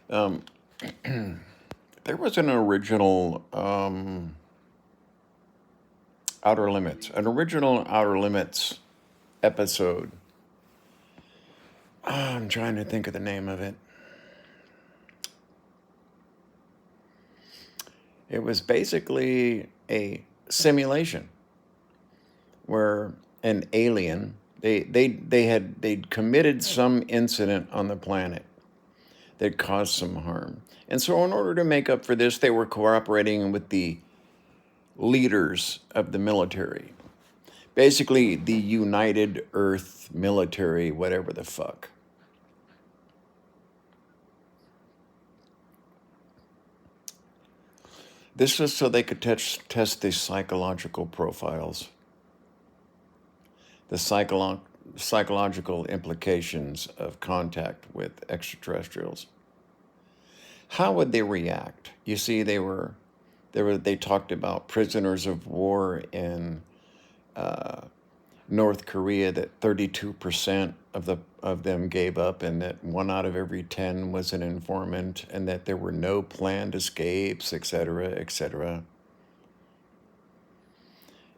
Um, there was an original an original Outer Limits episode. I'm trying to think of the name of it. It was basically a simulation where an alien they'd committed some incident on the planet that caused some harm. And so in order to make up for this, they were cooperating with the leaders of the military. Basically the United Earth military, whatever the fuck. This was so they could test the psychological profiles, the psychological implications of contact with extraterrestrials. How would they react? You see, they talked about prisoners of war in North Korea, that 32% of them gave up, and that 1 out of every 10 was an informant, and that there were no planned escapes, etc., etc.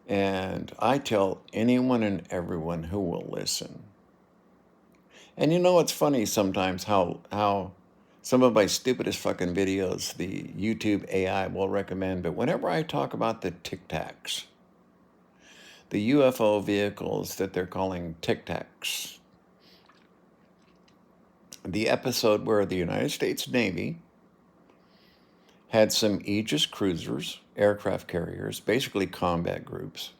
And I tell anyone and everyone who will listen. And you know, it's funny sometimes how some of my stupidest fucking videos the YouTube AI will recommend, but whenever I talk about the TIC-TACs, the UFO vehicles that they're calling TIC-TACs, the episode where the United States Navy had some Aegis cruisers, aircraft carriers, basically combat groups,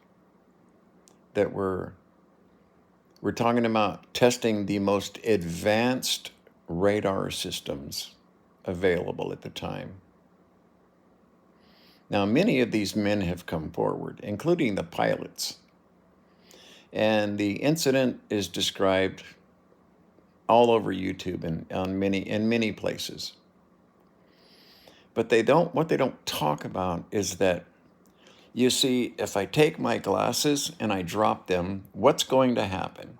that we're talking about testing the most advanced radar systems available at the time. Now, many of these men have come forward, including the pilots. And the incident is described all over YouTube and in many places. But what they don't talk about is that, you see, if I take my glasses and I drop them, what's going to happen?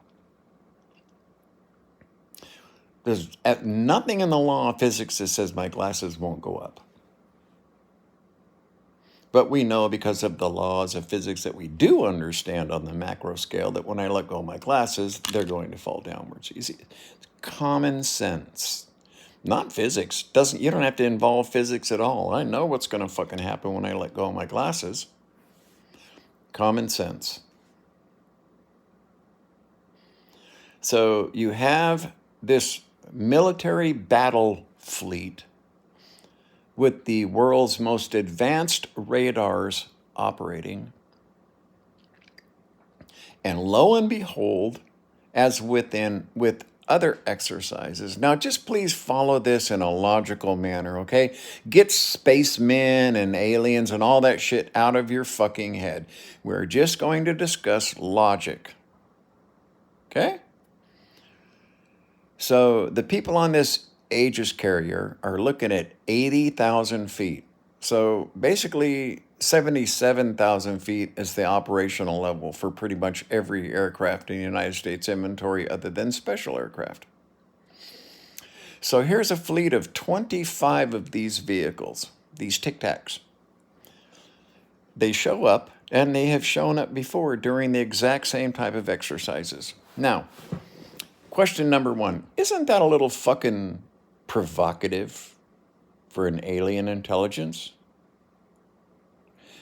There's nothing in the law of physics that says my glasses won't go up. But we know, because of the laws of physics that we do understand on the macro scale, that when I let go of my glasses, they're going to fall downwards. You see, it's common sense, not physics. You don't have to involve physics at all. I know what's going to fucking happen when I let go of my glasses. Common sense. So you have this military battle fleet with the world's most advanced radars operating. And lo and behold, as with other exercises. Now, just please follow this in a logical manner, okay? Get spacemen and aliens and all that shit out of your fucking head. We're just going to discuss logic, okay? So the people on this Aegis carrier are looking at 80,000 feet. So basically 77,000 feet is the operational level for pretty much every aircraft in the United States inventory other than special aircraft. So here's a fleet of 25 of these vehicles, these TIC-TACs. They show up, and they have shown up before during the exact same type of exercises. Now, question number one, isn't that a little fucking provocative for an alien intelligence?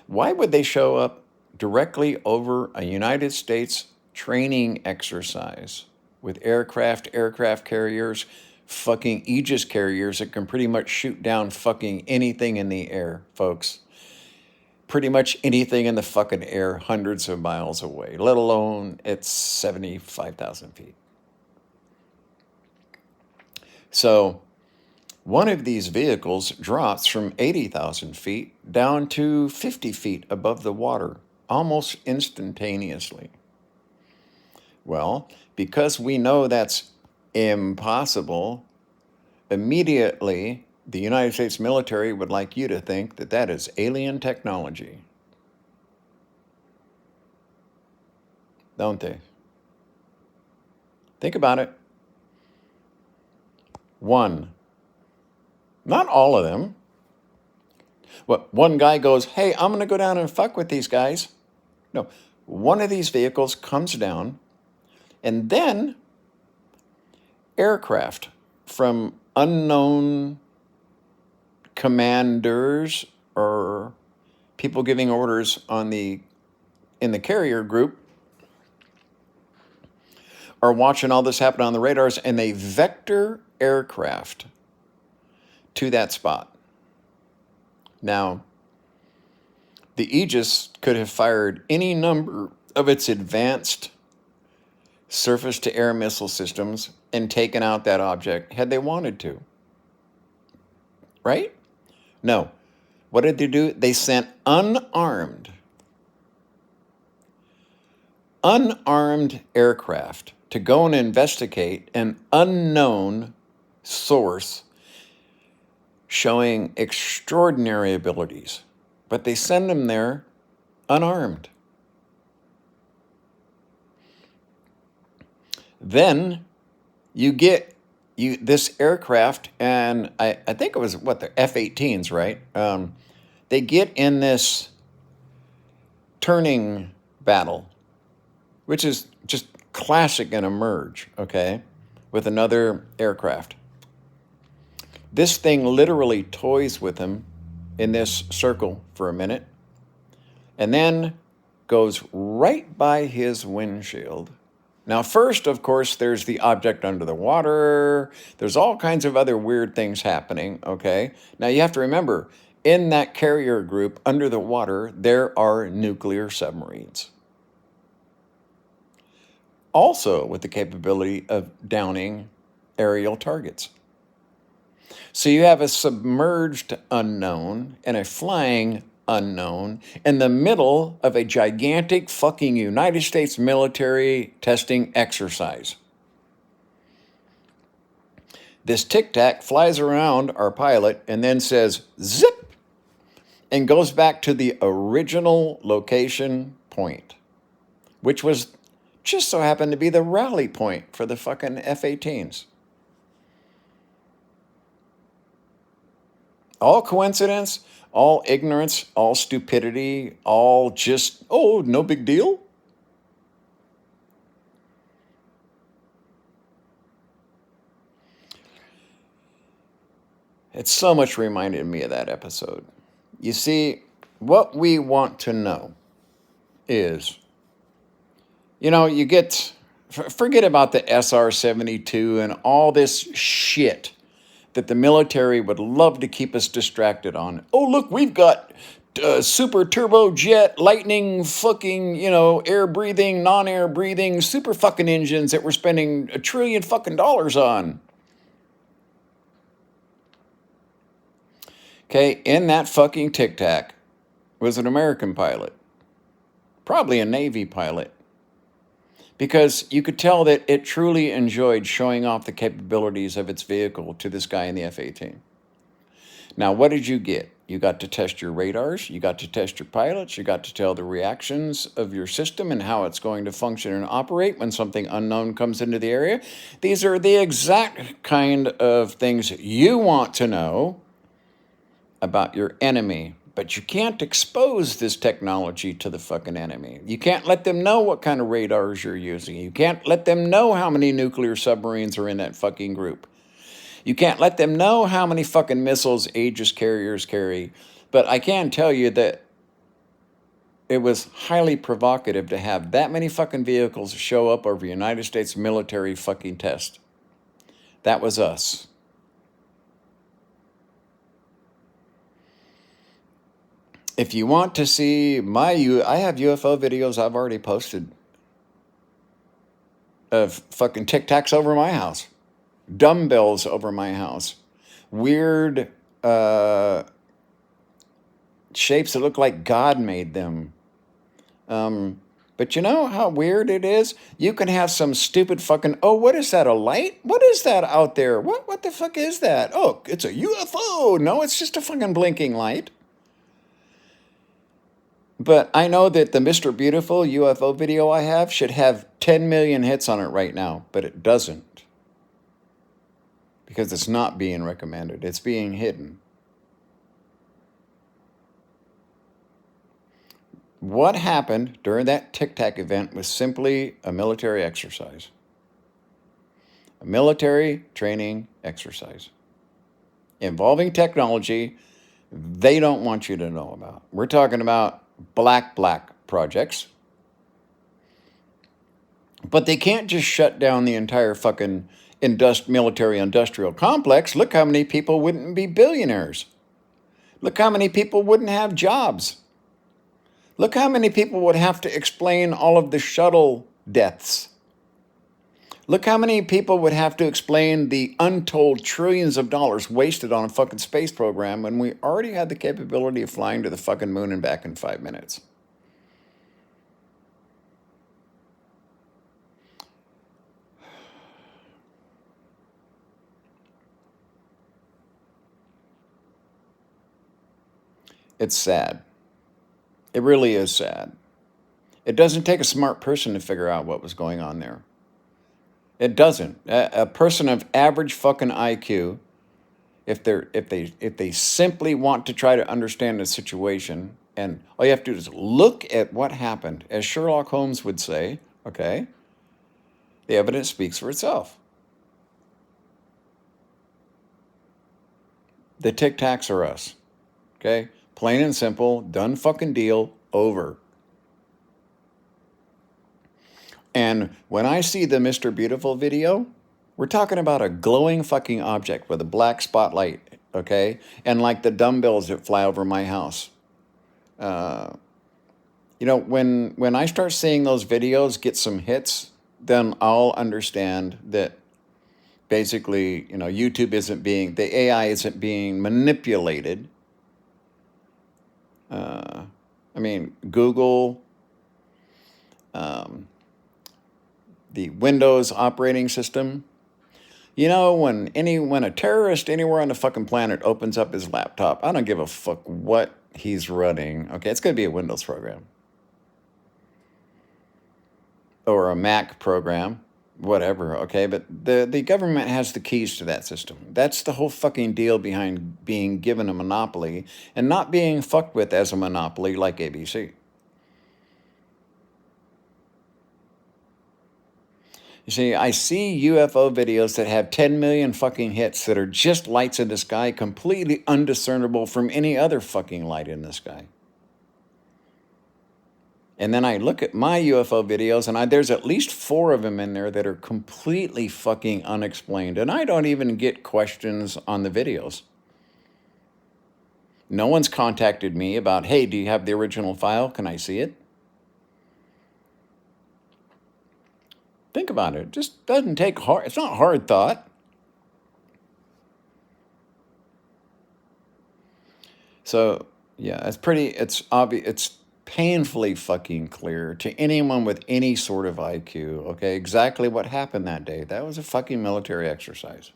Why would they show up directly over a United States training exercise with aircraft carriers, fucking Aegis carriers that can pretty much shoot down fucking anything in the air, folks? Pretty much anything in the fucking air hundreds of miles away, let alone it's 75,000 feet. So one of these vehicles drops from 80,000 feet down to 50 feet above the water, almost instantaneously. Well, because we know that's impossible, immediately the United States military would like you to think that that is alien technology. Don't they? Think about it. One, Not all of them. What one guy goes, hey, I'm going to go down and fuck with these guys. No, one of these vehicles comes down, and then aircraft from unknown commanders or people giving orders in the carrier group are watching all this happen on the radars, and they vector aircraft to that spot. Now, the Aegis could have fired any number of its advanced surface-to-air missile systems and taken out that object had they wanted to. Right? No. What did they do? They sent unarmed aircraft to go and investigate an unknown source showing extraordinary abilities. But they send them there unarmed. Then you get this aircraft, and I think it was, the F-18s, right? They get in this turning battle, which is just classic in a merge, okay, with another aircraft. This thing literally toys with him in this circle for a minute, and then goes right by his windshield. Now, first, of course, there's the object under the water. There's all kinds of other weird things happening, okay? Now, you have to remember, in that carrier group under the water, there are nuclear submarines. Also with the capability of downing aerial targets. So you have a submerged unknown and a flying unknown in the middle of a gigantic fucking United States military testing exercise. This TIC-TAC flies around our pilot and then says, zip, and goes back to the original location point, which was just so happened to be the rally point for the fucking F-18s. All coincidence, all ignorance, all stupidity, all just, oh, no big deal? It so much reminded me of that episode. You see, what we want to know is, you get, forget about the SR-72 and all this shit that the military would love to keep us distracted on. Oh, look, we've got super turbojet, lightning fucking, air breathing, non-air breathing, super fucking engines that we're spending $1 trillion fucking on. Okay, in that fucking TIC-TAC was an American pilot, probably a Navy pilot, because you could tell that it truly enjoyed showing off the capabilities of its vehicle to this guy in the F-18. Now, what did you get? You got to test your radars, you got to test your pilots, you got to tell the reactions of your system and how it's going to function and operate when something unknown comes into the area. These are the exact kind of things you want to know about your enemy. But you can't expose this technology to the fucking enemy. You can't let them know what kind of radars you're using. You can't let them know how many nuclear submarines are in that fucking group. You can't let them know how many fucking missiles Aegis carriers carry. But I can tell you that it was highly provocative to have that many fucking vehicles show up over United States military fucking test. That was us. If you want to see I have UFO videos I've already posted of fucking tic-tacs over my house, dumbbells over my house, weird shapes that look like God made them. But you know how weird it is? You can have some stupid fucking, oh, what is that, a light? What is that out there? What the fuck is that? Oh, it's a UFO. No, it's just a fucking blinking light. But I know that the Mr. Beautiful UFO video I have should have 10 million hits on it right now, but it doesn't. because it's not being recommended. It's being hidden. What happened during that TIC-TAC event was simply a military exercise. A military training exercise involving technology they don't want you to know about. We're talking about black projects. But they can't just shut down the entire fucking military industrial complex. Look how many people wouldn't be billionaires. Look how many people wouldn't have jobs. Look how many people would have to explain all of the shuttle deaths. Look how many people would have to explain the untold trillions of dollars wasted on a fucking space program when we already had the capability of flying to the fucking moon and back in 5 minutes. It's sad. It really is sad. It doesn't take a smart person to figure out what was going on there. It doesn't. A person of average fucking IQ, if they simply want to try to understand the situation, and all you have to do is look at what happened, as Sherlock Holmes would say, okay, the evidence speaks for itself. The tic-tacs are us, okay? Plain and simple, done fucking deal, over. And when I see the Mr. Beautiful video, we're talking about a glowing fucking object with a black spotlight, okay? And like the dumbbells that fly over my house. You know, when I start seeing those videos get some hits, then I'll understand that basically, you know, YouTube isn't being, the AI isn't being manipulated. I mean, Google, the Windows operating system. You know, when a terrorist anywhere on the fucking planet opens up his laptop, I don't give a fuck what he's running. Okay, it's going to be a Windows program. Or a Mac program, whatever, okay? But the government has the keys to that system. That's the whole fucking deal behind being given a monopoly and not being fucked with as a monopoly like ABC. You see, I see UFO videos that have 10 million fucking hits that are just lights in the sky, completely undiscernible from any other fucking light in the sky. And then I look at my UFO videos, and there's at least 4 of them in there that are completely fucking unexplained. And I don't even get questions on the videos. No one's contacted me about, hey, do you have the original file? Can I see it? Think about it. It just doesn't take hard. It's not hard thought. So, yeah, it's obvious. It's painfully fucking clear to anyone with any sort of IQ, okay, exactly what happened that day. That was a fucking military exercise.